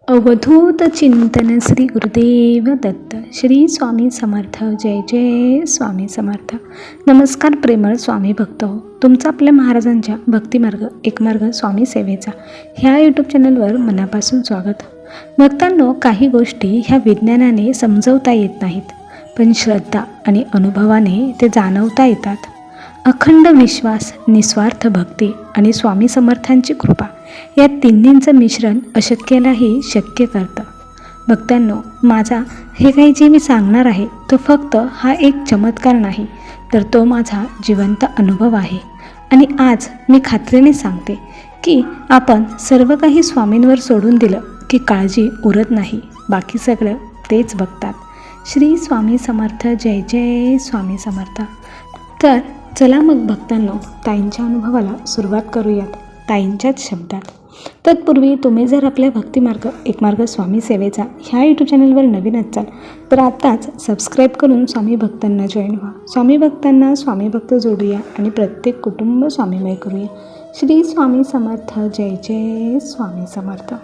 अवधूत चिंतन श्री गुरुदेव दत्त. श्री स्वामी समर्थ. जय जय स्वामी समर्थ. नमस्कार प्रेमळ स्वामी भक्त हो. तुमचा आपल्या महाराजांच्या भक्तिमार्ग एक मार्ग स्वामी सेवेचा ह्या यूट्यूब चॅनलवर मनापासून स्वागत. भक्तांनो, काही गोष्टी ह्या विज्ञानाने समजवता येत नाहीत, पण श्रद्धा आणि अनुभवाने ते जाणवता येतात. अखंड विश्वास, निस्वार्थ भक्ती आणि स्वामी समर्थांची कृपा या तिन्हींचं मिश्रण अशक्यालाही शक्य करतं. भक्तांनो, माझा हे काही जे मी सांगणार आहे तो फक्त हा एक चमत्कार नाही, तर तो माझा जिवंत अनुभव आहे. आणि आज मी खात्रीने सांगते की आपण सर्व काही स्वामींवर सोडून दिलं की काळजी उरत नाही, बाकी सगळं तेच बघतात. श्री स्वामी समर्थ. जय जय स्वामी समर्थ. तर चला मग भक्तांनो, ताईंच्या अनुभवाला सुरुवात करूयात ताईंच्याच शब्दात. तत्पूर्वी तुम्ही जर आपल्या भक्तिमार्ग एक मार्ग स्वामी सेवेचा ह्या यूट्यूब चॅनलवर नवीन असाल तर आत्ताच सबस्क्राईब करून स्वामी भक्तांना जॉईन व्हा. स्वामी भक्तांना स्वामी भक्त जोडूया आणि प्रत्येक कुटुंब स्वामीमय करूया. श्री स्वामी समर्थ. जय जय स्वामी समर्थ.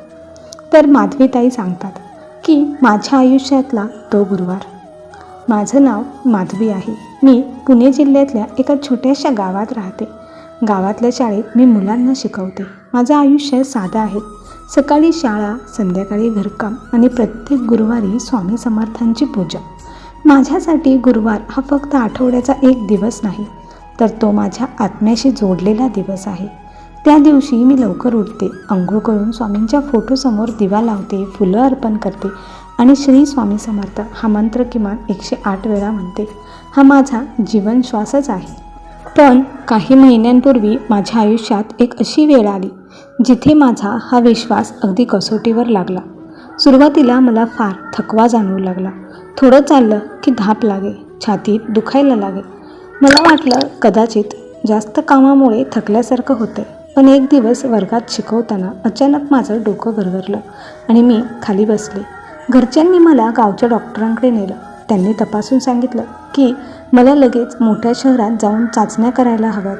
तर माधवीताई सांगतात की माझ्या आयुष्यातला तो गुरुवार. माझं नाव माधवी आहे. मी पुणे जिल्ह्यातल्या एका छोट्याशा गावात राहते. गावातल्या शाळेत मी मुलांना शिकवते. माझं आयुष्य साधं आहे. सकाळी शाळा, संध्याकाळी घरकाम आणि प्रत्येक गुरुवारी स्वामी समर्थांची पूजा. माझ्यासाठी गुरुवार हा फक्त आठवड्याचा एक दिवस नाही, तर तो माझ्या आत्म्याशी जोडलेला दिवस आहे. त्या दिवशी मी लवकर उठते, अंघोळ करून स्वामींच्या फोटोसमोर दिवा लावते, फुलं अर्पण करते आणि श्री स्वामी समर्थ हा मंत्र किमान 108 वेळा म्हणते. हा माझा जीवन श्वासच आहे. पण काही महिन्यांपूर्वी माझ्या आयुष्यात एक अशी वेळ आली जिथे माझा हा विश्वास अगदी कसोटीवर लागला. सुरुवातीला मला फार थकवा जाणवू लागला. थोडं चाललं की धाप लागे, छातीत दुखायला लागे. मला वाटलं कदाचित जास्त कामामुळे थकल्यासारखं होतं. पण एक दिवस वर्गात शिकवताना अचानक माझं डोकं गरगरलं आणि मी खाली बसले. घरच्यांनी मला गावच्या डॉक्टरांकडे नेलं. त्यांनी तपासून सांगितलं की मला लगेच मोठ्या शहरात जाऊन चाचण्या करायला हव्यात.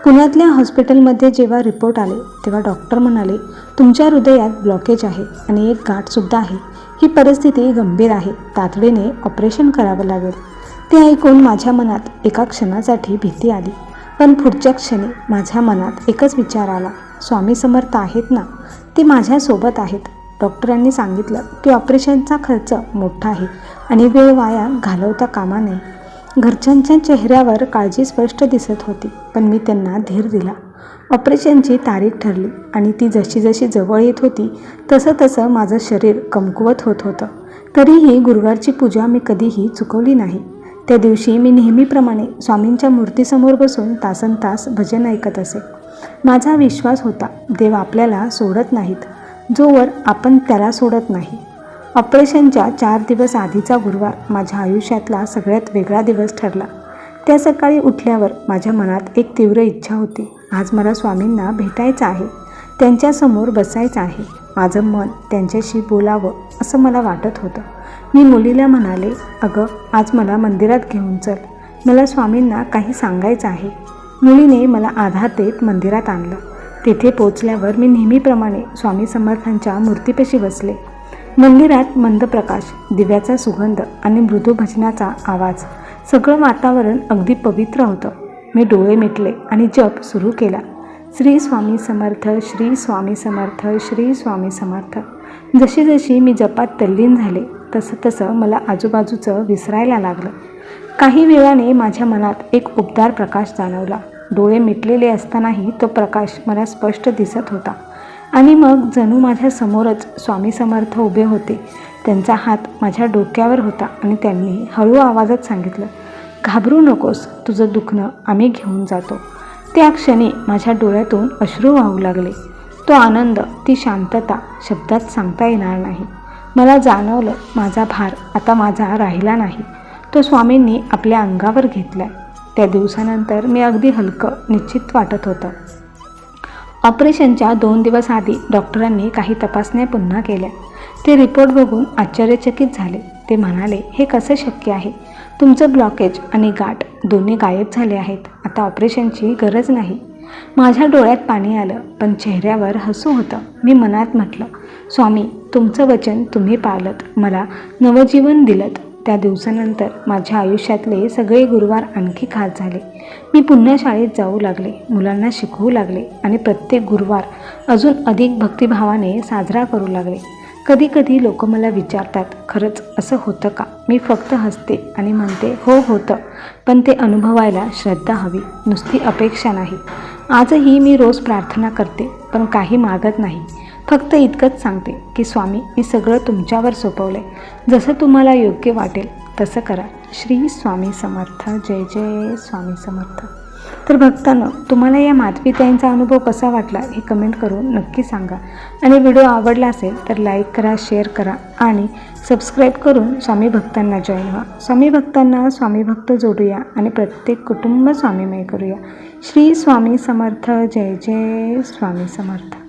पुण्यातल्या हॉस्पिटलमध्ये जेव्हा रिपोर्ट आले तेव्हा डॉक्टर म्हणाले, तुमच्या हृदयात ब्लॉकेज आहे आणि एक गाठसुद्धा आहे. ही परिस्थिती गंभीर आहे, तातडीने ऑपरेशन करावं लागेल. ते ऐकून माझ्या मनात एका क्षणासाठी भीती आली. पण पुढच्या क्षणी माझ्या मनात एकच विचार आला, स्वामी समर्थ आहेत ना, ते माझ्यासोबत आहेत. डॉक्टरांनी सांगितलं की ऑपरेशनचा खर्च मोठा आहे आणि वेळ वाया घालवता कामा नये. घरच्यांच्या चेहऱ्यावर काळजी स्पष्ट दिसत होती, पण मी त्यांना धीर दिला. ऑपरेशनची तारीख ठरली आणि ती जशी जशी जवळ येत होती तसं तसं माझं शरीर कमकुवत होत होतं. तरीही गुरुवारची पूजा मी कधीही चुकवली नाही. त्या दिवशी मी नेहमीप्रमाणे स्वामींच्या मूर्तीसमोर बसून तासनतास भजन ऐकत असे. माझा विश्वास होता, देव आपल्याला सोडत नाहीत जोवर आपण त्याला सोडत नाही. ऑपरेशनच्या 4 दिवस आधीचा गुरुवार माझ्या आयुष्यातला सगळ्यात वेगळा दिवस ठरला. त्या सकाळी उठल्यावर माझ्या मनात एक तीव्र इच्छा होती. आज मला स्वामींना भेटायचं आहे, त्यांच्यासमोर बसायचं आहे. माझं मन त्यांच्याशी बोलावं असं मला वाटत होतं. मी मुलीला म्हणाले, अगं आज मला मंदिरात घेऊन चल, मला स्वामींना काही सांगायचं आहे. मुलीने मला आधार देत मंदिरात आणलं. तेथे पोचल्यावर मी नेहमीप्रमाणे स्वामी समर्थांच्या मूर्तीपाशी बसले. मंदिरात मंद प्रकाश, दिव्याचा सुगंध आणि मृदू भजनाचा आवाज, सगळं वातावरण अगदी पवित्र होतं. मी डोळे मिटले आणि जप सुरू केला. श्री स्वामी समर्थ, श्री स्वामी समर्थ, श्री स्वामी समर्थ. जशी जशी मी जपात तल्लीन झाले तसं तसं मला आजूबाजूचं विसरायला लागलं. काही वेळाने माझ्या मनात एक उबदार प्रकाश जाणवला. डोळे मिटलेले असतानाही तो प्रकाश मला स्पष्ट दिसत होता. आणि मग जणू माझ्या समोरच स्वामी समर्थ उभे होते. त्यांचा हात माझ्या डोक्यावर होता आणि त्यांनी हळू आवाजात सांगितलं, घाबरू नकोस, तुझं दुखणं आम्ही घेऊन जातो. त्या क्षणी माझ्या डोळ्यातून अश्रू वाहू लागले. तो आनंद, ती शांतता शब्दात सांगता येणार नाही. मला जाणवलं, माझा भार आता माझा राहिला नाही, तो स्वामींनी आपल्या अंगावर घेतलाय. त्या दिवसानंतर मी अगदी हलकं, निश्चित वाटत होतं. ऑपरेशनच्या 2 दिवस आधी डॉक्टरांनी काही तपासण्या पुन्हा केल्या. ते रिपोर्ट बघून आश्चर्यचकित झाले. ते म्हणाले, हे कसं शक्य आहे? तुमचं ब्लॉकेज आणि गाठ दोन्ही गायब झाले आहेत. आता ऑपरेशनची गरज नाही. माझ्या डोळ्यात पाणी आलं, पण चेहऱ्यावर हसू होतं. मी मनात म्हटलं, स्वामी तुमचं वचन तुम्ही पाळलत, मला नवजीवन दिलत. त्या दिवसानंतर माझ्या आयुष्यातले सगळे गुरुवार आणखी खास झाले. मी पुन्हा शाळेत जाऊ लागले, मुलांना शिकवू लागले आणि प्रत्येक गुरुवार अजून अधिक भक्तिभावाने साजरा करू लागले. कधी कधी लोक मला विचारतात, खरंच असं होतं का? मी फक्त हसते आणि म्हणते, हो होतं, पण ते अनुभवायला श्रद्धा हवी, नुसती अपेक्षा नाही. आजही मी रोज प्रार्थना करते, पण काही मागत नाही. फक्त इतकंच सांगते की स्वामी, मी सगळं तुमच्यावर सोपवलं आहे. जसं तुम्हाला योग्य वाटेल तसं करा. श्री स्वामी समर्थ. जय जय स्वामी समर्थ. तर भक्तांनो, तुम्हाला या माधवीताईंचा अनुभव कसा वाटला हे कमेंट करून नक्की सांगा. आणि व्हिडिओ आवडला असेल तर लाईक करा, शेअर करा आणि सबस्क्राईब करून स्वामी भक्तांना जॉईन व्हा. स्वामी भक्तांना स्वामी भक्त जोडूया आणि प्रत्येक कुटुंब स्वामीमय करूया. श्री स्वामी समर्थ. जय जय स्वामी समर्थ.